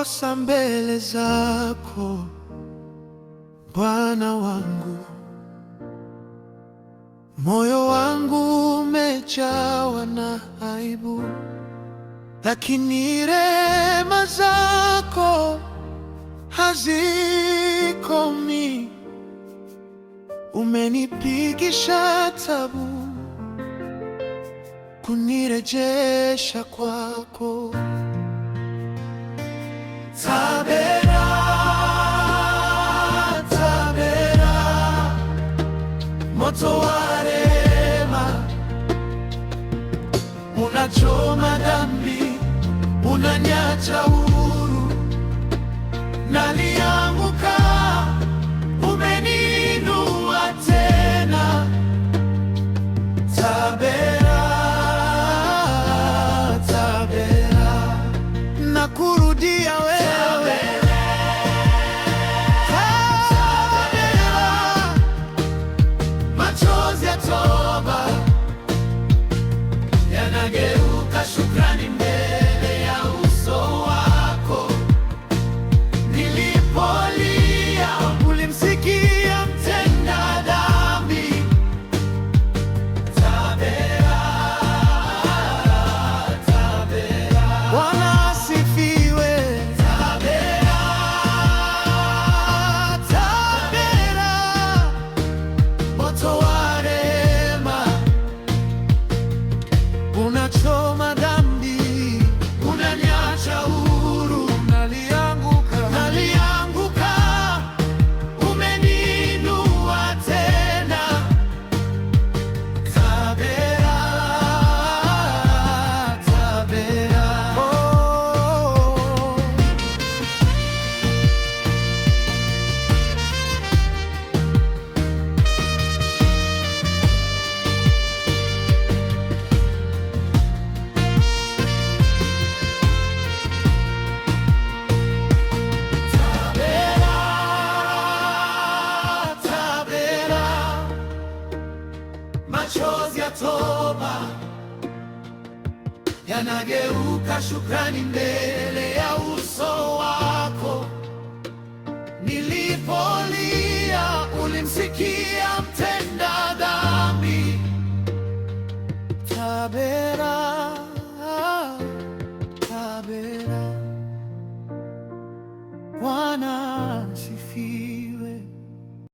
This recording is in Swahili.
kosa mbele zako, Bwana wangu. Moyo wangu umejawa na aibu, lakini rehema zako hazikomi. Umenipigisha tabu kunirejesha kwako. Tabera, Tabera, moto wa rehema, unachoma dhambi, unaniacha huru. Nalianguka, umeniinua tena. Tabera, Tabera, nakurudia wewe. Tabera, machozi ya toba yanageuka shukrani mbele ya uso wako. Nilipolia, ulimsikia mtenda dhambi. Tabera, Tabera, Bwana asifiwe. Tabera, Tabera, moto wa rehema, unachoma dhambi, unaniacha huru. Nalianguka, umeniinua tena. Tabera, Tabera, oh. Tabera, machozi ya toba yanageuka shukrani mbele ya uso wako. Nilipolia, ulimsikia mtenda dhambi. Tabera.